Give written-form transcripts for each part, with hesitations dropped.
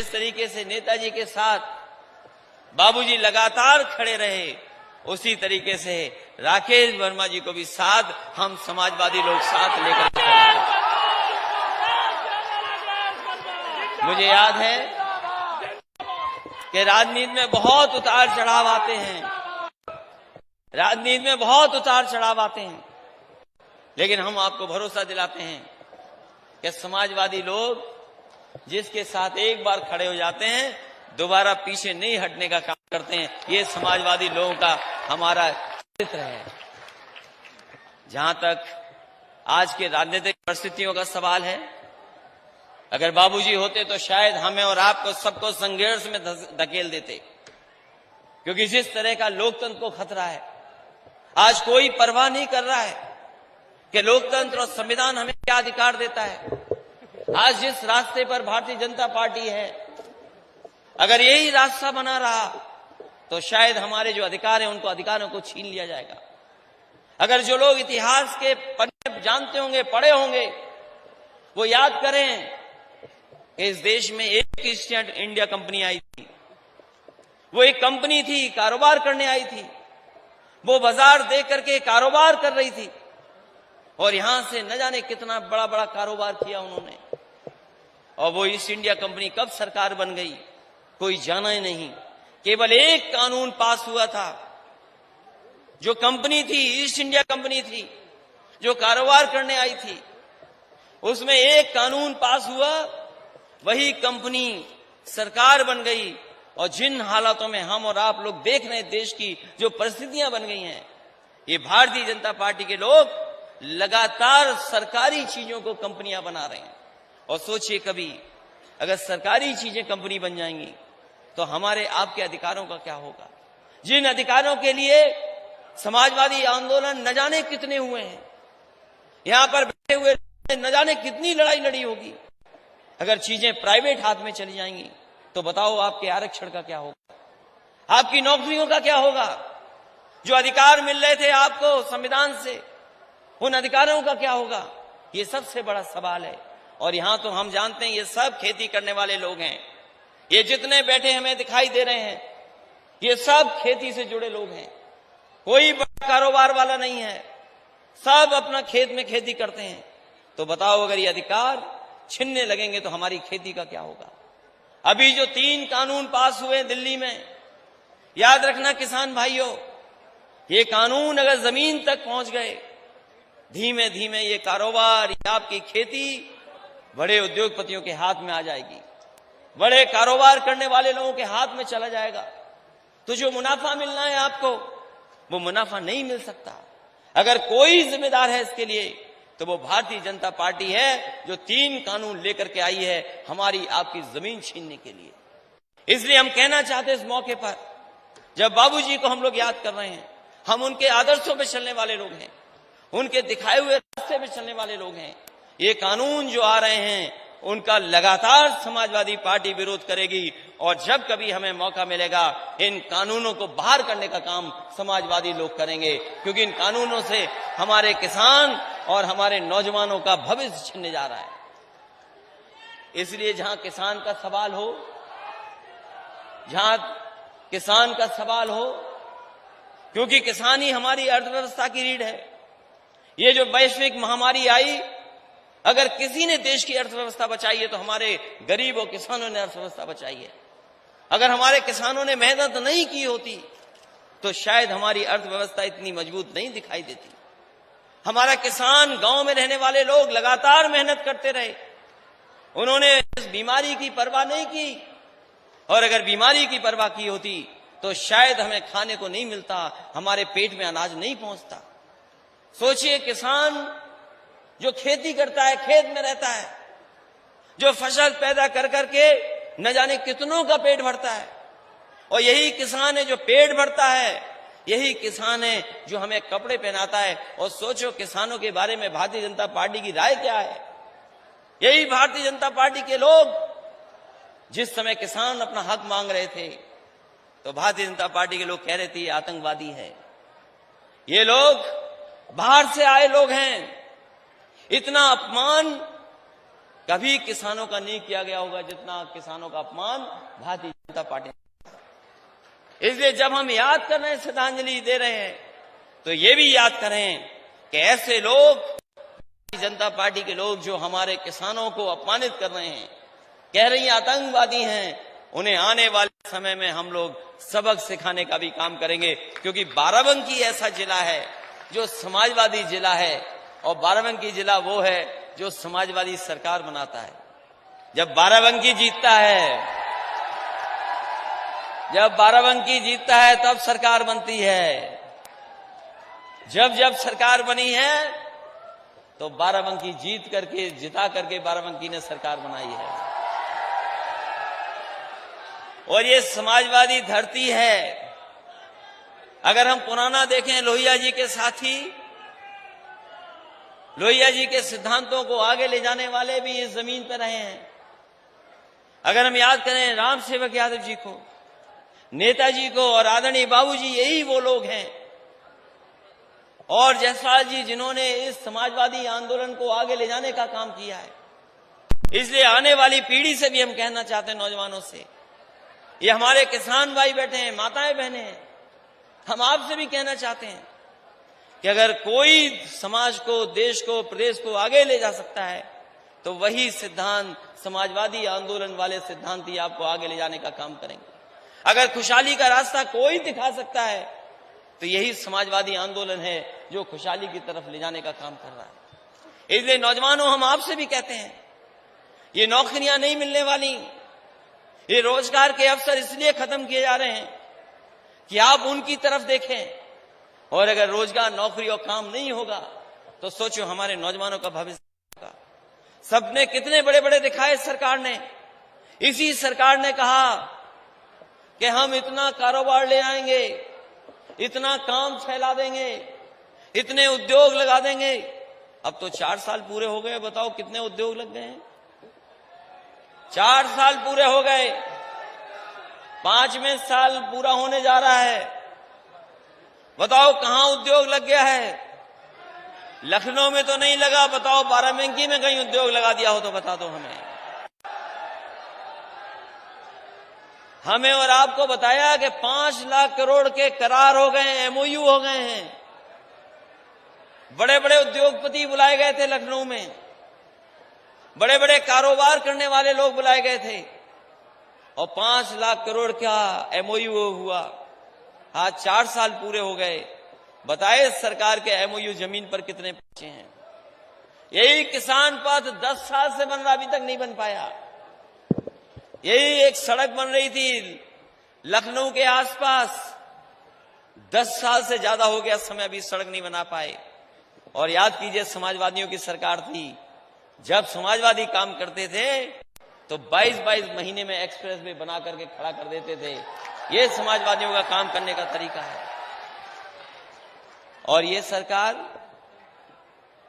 जिस तरीके से नेताजी के साथ बाबूजी लगातार खड़े रहे, उसी तरीके से राकेश वर्मा जी को भी साथ हम समाजवादी लोग साथ लेकर चलेंगे। मुझे याद है कि राजनीति में बहुत उतार चढ़ाव आते हैं, राजनीति में बहुत उतार चढ़ाव आते हैं, लेकिन हम आपको भरोसा दिलाते हैं कि समाजवादी लोग जिसके साथ एक बार खड़े हो जाते हैं दोबारा पीछे नहीं हटने का काम करते हैं। ये समाजवादी लोगों का हमारा चरित्र है। जहां तक आज के राजनीतिक परिस्थितियों का सवाल है, अगर बाबूजी होते तो शायद हमें और आपको सबको संघर्ष में धकेल देते, क्योंकि जिस तरह का लोकतंत्र को खतरा है, आज कोई परवाह नहीं कर रहा है कि लोकतंत्र और संविधान हमें क्या अधिकार देता है। आज जिस रास्ते पर भारतीय जनता पार्टी है, अगर यही रास्ता बना रहा तो शायद हमारे जो अधिकार हैं उनको अधिकारों को छीन लिया जाएगा। अगर जो लोग इतिहास के पन्ने जानते होंगे, पढ़े होंगे, वो याद करें कि इस देश में एक ईस्ट इंडिया कंपनी आई थी। वो एक कंपनी थी, कारोबार करने आई थी, वो बाजार दे करके कारोबार कर रही थी और यहां से न जाने कितना बड़ा बड़ा कारोबार किया उन्होंने। और वो ईस्ट इंडिया कंपनी कब सरकार बन गई कोई जाना ही नहीं। केवल एक कानून पास हुआ था, जो कंपनी थी, ईस्ट इंडिया कंपनी थी, जो कारोबार करने आई थी, उसमें एक कानून पास हुआ, वही कंपनी सरकार बन गई। और जिन हालातों में हम और आप लोग देख रहे हैं, देश की जो परिस्थितियां बन गई हैं, ये भारतीय जनता पार्टी के लोग लगातार सरकारी चीजों को कंपनियां बना रहे हैं। और सोचिए, कभी अगर सरकारी चीजें कंपनी बन जाएंगी तो हमारे आपके अधिकारों का क्या होगा। जिन अधिकारों के लिए समाजवादी आंदोलन न जाने कितने हुए हैं, यहां पर बैठे हुए न जाने कितनी लड़ाई लड़ी होगी, अगर चीजें प्राइवेट हाथ में चली जाएंगी तो बताओ आपके आरक्षण का क्या होगा, आपकी नौकरियों का क्या होगा। जो अधिकार मिल रहे थे आपको संविधान से, उन अधिकारों का क्या होगा। ये सबसे बड़ा सवाल है। और यहां तो हम जानते हैं ये सब खेती करने वाले लोग हैं। ये जितने बैठे हमें दिखाई दे रहे हैं, ये सब खेती से जुड़े लोग हैं। कोई बड़ा कारोबार वाला नहीं है, सब अपना खेत में खेती करते हैं। तो बताओ, अगर ये अधिकार छीनने लगेंगे तो हमारी खेती का क्या होगा। अभी जो 3 कानून पास हुए दिल्ली में, याद रखना किसान भाइयों, ये कानून अगर जमीन तक पहुंच गए, धीमे धीमे ये कारोबार, ये आपकी खेती बड़े उद्योगपतियों के हाथ में आ जाएगी, बड़े कारोबार करने वाले लोगों के हाथ में चला जाएगा। तो जो मुनाफा मिलना है आपको, वो मुनाफा नहीं मिल सकता। अगर कोई जिम्मेदार है इसके लिए तो वो भारतीय जनता पार्टी है, जो 3 कानून लेकर के आई है हमारी आपकी जमीन छीनने के लिए। इसलिए हम कहना चाहते हैं इस मौके पर, जब बाबूजी को हम लोग याद कर रहे हैं, हम उनके आदर्शों पे चलने वाले लोग हैं, उनके दिखाए हुए रास्ते पे चलने वाले लोग हैं। ये कानून जो आ रहे हैं उनका लगातार समाजवादी पार्टी विरोध करेगी। और जब कभी हमें मौका मिलेगा, इन कानूनों को बाहर करने का काम समाजवादी लोग करेंगे, क्योंकि इन कानूनों से हमारे किसान और हमारे नौजवानों का भविष्य छिनने जा रहा है। इसलिए जहां किसान का सवाल हो, जहां किसान का सवाल हो, क्योंकि किसान ही हमारी अर्थव्यवस्था की रीढ़ है। ये जो वैश्विक महामारी आई, अगर किसी ने देश की अर्थव्यवस्था बचाई है तो हमारे गरीबों किसानों ने अर्थव्यवस्था बचाई है। अगर हमारे किसानों ने मेहनत नहीं की होती तो शायद हमारी अर्थव्यवस्था इतनी मजबूत नहीं दिखाई देती। हमारा किसान, गांव में रहने वाले लोग लगातार मेहनत करते रहे, उन्होंने इस बीमारी की परवाह नहीं की। और अगर बीमारी की परवाह की होती तो शायद हमें खाने को नहीं मिलता, हमारे पेट में अनाज नहीं पहुंचता। सोचिए, किसान जो खेती करता है, खेत में रहता है, जो फसल पैदा कर करके न जाने कितनों का पेट भरता है, और यही किसान है जो पेट भरता है, यही किसान है जो हमें कपड़े पहनाता है। और सोचो, किसानों के बारे में भारतीय जनता पार्टी की राय क्या है। यही भारतीय जनता पार्टी के लोग जिस समय किसान अपना हक मांग रहे थे तो भारतीय जनता पार्टी के लोग कह रहे थे ये आतंकवादी है, ये लोग बाहर से आए लोग हैं। इतना अपमान कभी किसानों का नहीं किया गया होगा जितना किसानों का अपमान भारतीय जनता पार्टी। इसलिए जब हम याद कर रहे हैं, श्रद्धांजलि दे रहे हैं, तो ये भी याद करें कि ऐसे लोग, भारतीय जनता पार्टी के लोग जो हमारे किसानों को अपमानित कर रहे हैं, कह रही आतंकवादी हैं, उन्हें आने वाले समय में हम लोग सबक सिखाने का भी काम करेंगे। क्योंकि बाराबंकी ऐसा जिला है जो समाजवादी जिला है, और बाराबंकी जिला वो है जो समाजवादी सरकार बनाता है। जब बाराबंकी जीतता है, जब बाराबंकी जीतता है तब सरकार बनती है। जब जब सरकार बनी है तो बाराबंकी जीत करके, जिता करके बाराबंकी ने सरकार बनाई है। और ये समाजवादी धरती है। अगर हम पुराना देखें, लोहिया जी के साथी, लोहिया जी के सिद्धांतों को आगे ले जाने वाले भी इस जमीन पर रहे हैं। अगर हम याद करें राम सेवक यादव जी को, नेताजी को और आदरणीय बाबूजी, यही वो लोग हैं, और जयसवाल जी जिन्होंने इस समाजवादी आंदोलन को आगे ले जाने का काम किया है। इसलिए आने वाली पीढ़ी से भी हम कहना चाहते हैं, नौजवानों से, ये हमारे किसान भाई बैठे हैं, माताएं बहनें हैं, हम आपसे भी कहना चाहते हैं कि अगर कोई समाज को, देश को, प्रदेश को आगे ले जा सकता है तो वही सिद्धांत, समाजवादी आंदोलन वाले सिद्धांत ही आपको आगे ले जाने का काम करेंगे। अगर खुशहाली का रास्ता कोई दिखा सकता है तो यही समाजवादी आंदोलन है जो खुशहाली की तरफ ले जाने का काम कर रहा है। इसलिए नौजवानों, हम आपसे भी कहते हैं, ये नौकरियां नहीं मिलने वाली, ये रोजगार के अवसर इसलिए खत्म किए जा रहे हैं कि आप उनकी तरफ देखें। और अगर रोजगार, नौकरी और काम नहीं होगा तो सोचो हमारे नौजवानों का भविष्य होगा। सबने कितने बड़े बड़े दिखाए सरकार ने। इसी सरकार ने कहा कि हम इतना कारोबार ले आएंगे, इतना काम फैला देंगे, इतने उद्योग लगा देंगे। अब तो 4 साल पूरे हो गए, बताओ कितने उद्योग लग गए हैं। 4 साल पूरे हो गए, 5वें साल पूरा होने जा रहा है। बताओ कहां उद्योग लग गया है। लखनऊ में तो नहीं लगा, बताओ बाराबंकी में कहीं उद्योग लगा दिया हो तो बता दो हमें और आपको बताया कि 5 लाख करोड़ के करार हो गए, एमओयू हो गए हैं। बड़े बड़े उद्योगपति बुलाए गए थे लखनऊ में, बड़े बड़े कारोबार करने वाले लोग बुलाए गए थे, और 5 लाख करोड़ का एमओयू हुआ। आज 4 साल पूरे हो गए, बताए सरकार के एमओयू जमीन पर कितने पहुंचे हैं। यही किसान पथ 10 साल से बन रहा, अभी तक नहीं बन पाया। यही एक सड़क बन रही थी लखनऊ के आसपास, 10 साल से ज्यादा हो गया समय, अभी सड़क नहीं बना पाए। और याद कीजिए, समाजवादियों की सरकार थी, जब समाजवादी काम करते थे तो 22-22 महीने में एक्सप्रेस वे बना करके खड़ा कर देते थे। ये समाजवादियों का काम करने का तरीका है। और ये सरकार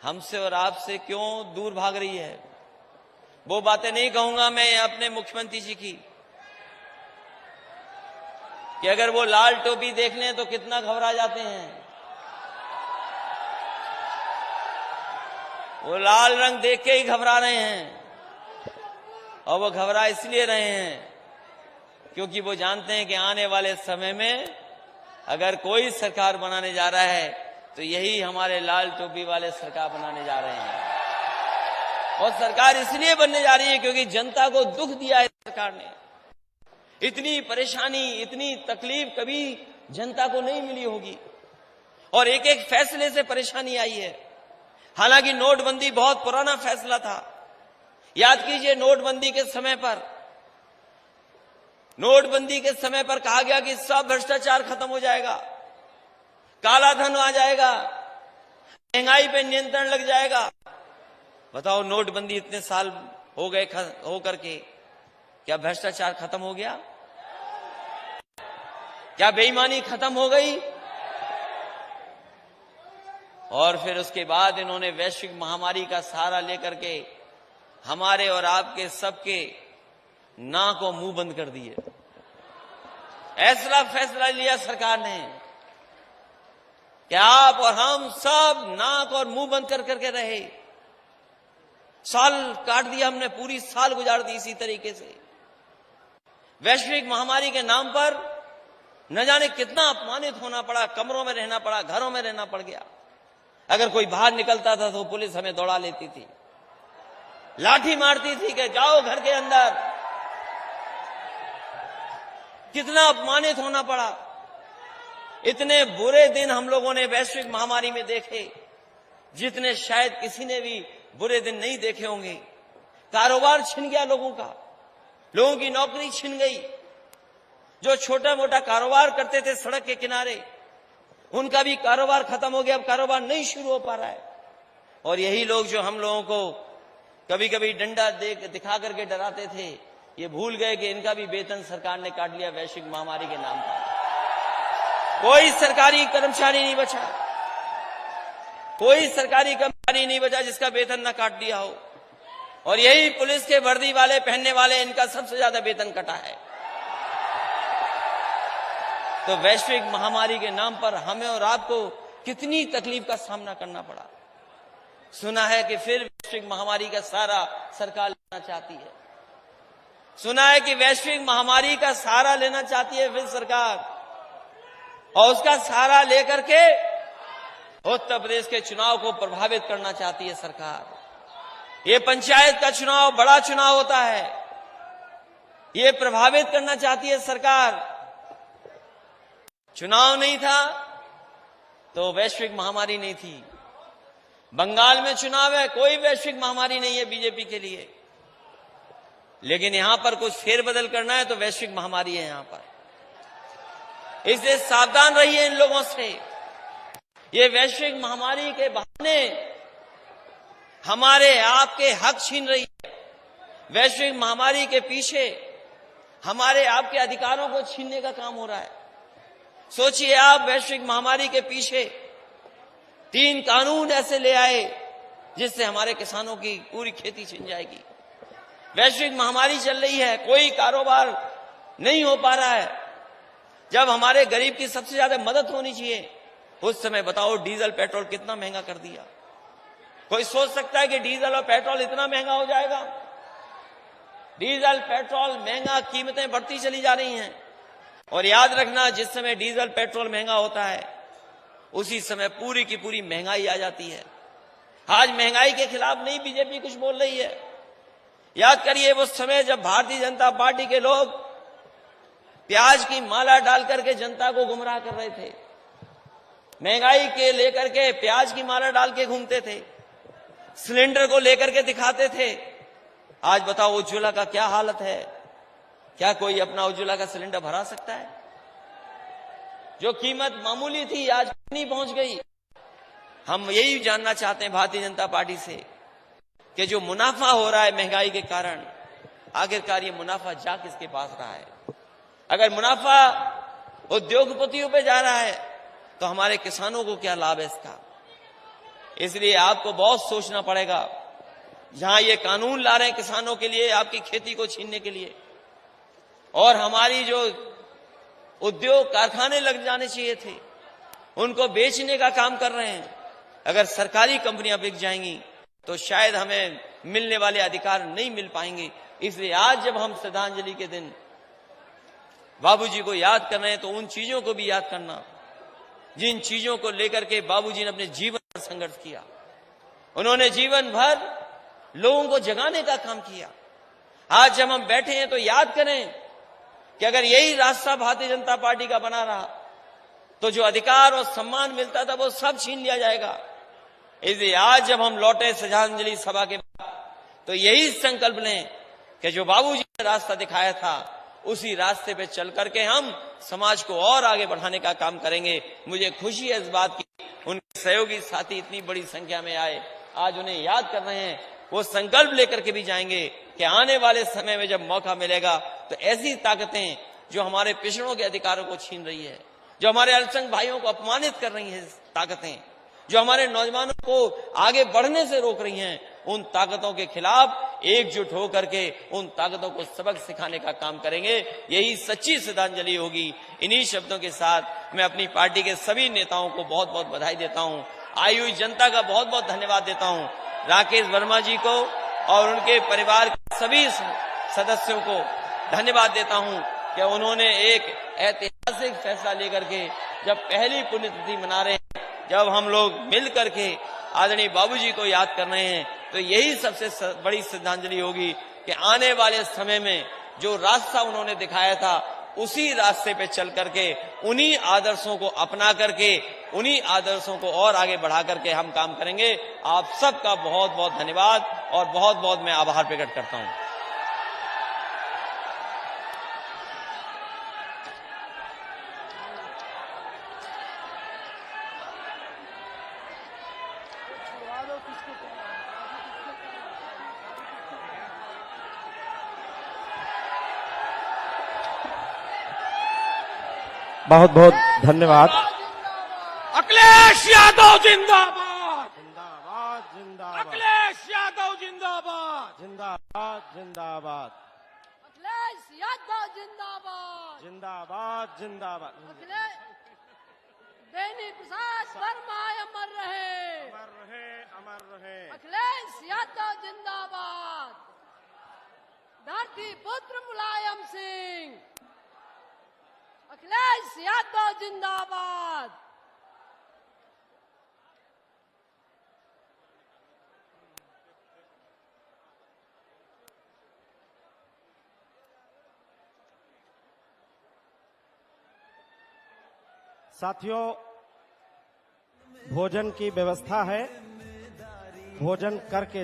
हमसे और आपसे क्यों दूर भाग रही है? वो बातें नहीं कहूंगा मैं अपने मुख्यमंत्री जी की, कि अगर वो लाल टोपी देख लें तो कितना घबरा जाते हैं। वो लाल रंग देख के ही घबरा रहे हैं, और वो घबरा इसलिए रहे हैं क्योंकि वो जानते हैं कि आने वाले समय में अगर कोई सरकार बनाने जा रहा है तो यही हमारे लाल टोपी वाले सरकार बनाने जा रहे हैं। और सरकार इसलिए बनने जा रही है क्योंकि जनता को दुख दिया है सरकार ने। इतनी परेशानी, इतनी तकलीफ कभी जनता को नहीं मिली होगी, और एक एक फैसले से परेशानी आई है। हालांकि नोटबंदी बहुत पुराना फैसला था। याद कीजिए, नोटबंदी के समय पर कहा गया कि सब भ्रष्टाचार खत्म हो जाएगा, काला धन आ जाएगा, महंगाई पे नियंत्रण लग जाएगा। बताओ, नोटबंदी इतने साल हो गए हो करके, क्या भ्रष्टाचार खत्म हो गया? क्या बेईमानी खत्म हो गई? और फिर उसके बाद इन्होंने वैश्विक महामारी का सहारा लेकर के हमारे और आपके सबके नाक और मुंह बंद कर दिए। ऐसा फैसला लिया सरकार ने कि आप और हम सब नाक और मुंह बंद कर करके रहे। साल काट दिया हमने, पूरी साल गुजार दी इसी तरीके से। वैश्विक महामारी के नाम पर न जाने कितना अपमानित होना पड़ा, कमरों में रहना पड़ा, घरों में रहना पड़ गया। अगर कोई बाहर निकलता था तो पुलिस हमें दौड़ा लेती थी, लाठी मारती थी कि जाओ घर के अंदर। कितना अपमानित होना पड़ा। इतने बुरे दिन हम लोगों ने वैश्विक महामारी में देखे जितने शायद किसी ने भी बुरे दिन नहीं देखे होंगे। कारोबार छिन गया लोगों का, लोगों की नौकरी छिन गई। जो छोटा मोटा कारोबार करते थे सड़क के किनारे, उनका भी कारोबार खत्म हो गया, अब कारोबार नहीं शुरू हो पा रहा है। और यही लोग जो हम लोगों को कभी कभी डंडा दिखा करके डराते थे, ये भूल गए कि इनका भी वेतन सरकार ने काट लिया वैश्विक महामारी के नाम पर। कोई सरकारी कर्मचारी नहीं बचा, कोई सरकारी कर्मचारी नहीं बचा जिसका वेतन न काट दिया हो। और यही पुलिस के वर्दी वाले पहनने वाले, इनका सबसे ज्यादा वेतन कटा है। तो वैश्विक महामारी के नाम पर हमें और आपको कितनी तकलीफ का सामना करना पड़ा। सुना है कि फिर वैश्विक महामारी का सहारा सरकार लेना चाहती है। सुना है कि वैश्विक महामारी का सहारा लेना चाहती है फिर सरकार, और उसका सहारा लेकर के उत्तर प्रदेश के चुनाव को प्रभावित करना चाहती है सरकार। ये पंचायत का चुनाव बड़ा चुनाव होता है, ये प्रभावित करना चाहती है सरकार। चुनाव नहीं था तो वैश्विक महामारी नहीं थी। बंगाल में चुनाव है, कोई वैश्विक महामारी नहीं है बीजेपी के लिए, लेकिन यहां पर कुछ फेरबदल करना है तो वैश्विक महामारी है यहां पर। इसलिए सावधान रहिए इन लोगों से। ये वैश्विक महामारी के बहाने हमारे आपके हक छीन रही है। वैश्विक महामारी के पीछे हमारे आपके अधिकारों को छीनने का काम हो रहा है। सोचिए आप, वैश्विक महामारी के पीछे 3 कानून ऐसे ले आए जिससे हमारे किसानों की पूरी खेती छिन जाएगी। वैश्विक महामारी चल रही है, कोई कारोबार नहीं हो पा रहा है। जब हमारे गरीब की सबसे ज्यादा मदद होनी चाहिए, उस समय बताओ डीजल पेट्रोल कितना महंगा कर दिया। कोई सोच सकता है कि डीजल और पेट्रोल इतना महंगा हो जाएगा? डीजल पेट्रोल महंगा, कीमतें बढ़ती चली जा रही हैं। और याद रखना, जिस समय डीजल पेट्रोल महंगा होता है उसी समय पूरी की पूरी महंगाई आ जाती है। आज महंगाई के खिलाफ नहीं बीजेपी कुछ बोल रही है। याद करिए वो समय जब भारतीय जनता पार्टी के लोग प्याज की माला डाल करके जनता को गुमराह कर रहे थे। महंगाई के लेकर के प्याज की माला डाल के घूमते थे, सिलेंडर को लेकर के दिखाते थे। आज बताओ उज्ज्वला का क्या हालत है? क्या कोई अपना उज्ज्वला का सिलेंडर भरा सकता है? जो कीमत मामूली थी आज कितनी पहुंच गई। हम यही जानना चाहते हैं भारतीय जनता पार्टी से कि जो मुनाफा हो रहा है महंगाई के कारण, आखिरकार ये मुनाफा जा किसके पास रहा है? अगर मुनाफा उद्योगपतियों पे जा रहा है तो हमारे किसानों को क्या लाभ है इसका? इसलिए आपको बहुत सोचना पड़ेगा। जहां ये कानून ला रहे हैं किसानों के लिए, आपकी खेती को छीनने के लिए, और हमारी जो उद्योग कारखाने लग जाने चाहिए थे उनको बेचने का काम कर रहे हैं। अगर सरकारी कंपनियां बिक जाएंगी तो शायद हमें मिलने वाले अधिकार नहीं मिल पाएंगे। इसलिए आज जब हम श्रद्धांजलि के दिन बाबूजी को याद कर रहे हैं तो उन चीजों को भी याद करना जिन चीजों को लेकर के बाबूजी ने अपने जीवन पर संघर्ष किया। उन्होंने जीवन भर लोगों को जगाने का काम किया। आज जब हम बैठे हैं तो याद करें कि अगर यही रास्ता भारतीय जनता पार्टी का बना रहा तो जो अधिकार और सम्मान मिलता था वो सब छीन लिया जाएगा। इसलिए आज जब हम लौटे श्रद्धांजलि सभा के बाद तो यही संकल्प लें कि जो बाबूजी ने रास्ता दिखाया था उसी रास्ते पे चल करके हम समाज को और आगे बढ़ाने का काम करेंगे। मुझे खुशी है इस बात की, उनके सहयोगी साथी इतनी बड़ी संख्या में आए, आज उन्हें याद कर रहे हैं। वो संकल्प लेकर के भी जाएंगे कि आने वाले समय में जब मौका मिलेगा तो ऐसी ताकतें जो हमारे पिछड़ों के अधिकारों को छीन रही है, जो हमारे अल्पसंख्यक भाइयों को अपमानित कर रही हैं, ताकतें जो हमारे नौजवानों को आगे बढ़ने से रोक रही हैं, उन ताकतों के खिलाफ एकजुट होकर के उन ताकतों को सबक सिखाने का काम करेंगे। यही सच्ची श्रद्धांजलि होगी। इन्हीं शब्दों के साथ मैं अपनी पार्टी के सभी नेताओं को बहुत बहुत बधाई देता हूं। आई हुई जनता का बहुत बहुत धन्यवाद देता हूं। राकेश वर्मा जी को, और उनके परिवार के सभी सदस्यों को धन्यवाद देता हूं कि उन्होंने एक ऐतिहासिक फैसला लेकर के जब पहली पुण्यतिथि मना रहे हैं, जब हम लोग मिल करके आदरणीय बाबूजी को याद कर रहे हैं, तो यही सबसे बड़ी श्रद्धांजलि होगी कि आने वाले समय में जो रास्ता उन्होंने दिखाया था उसी रास्ते पे चल करके, उन्हीं आदर्शों को अपना करके, उन्हीं आदर्शों को और आगे बढ़ा करके हम काम करेंगे। आप सबका बहुत बहुत धन्यवाद और बहुत बहुत मैं आभार प्रकट करता हूं। बहुत बहुत धन्यवाद। अखिलेश यादव जिंदाबाद, जिंदाबाद जिंदाबाद, अखिलेश यादव जिंदाबाद, जिंदाबाद जिंदाबाद, अखिलेश यादव जिंदाबाद, जिंदाबाद जिंदाबाद, अखिलेश बेनी प्रसाद वर्मा अमर रहे, अमर रहे, अमर रहे। अखिलेश यादव जिंदाबाद, धरती पुत्र मुलायम सिंह, अखिलेश यादव जिंदाबाद। साथियों, भोजन की व्यवस्था है, भोजन करके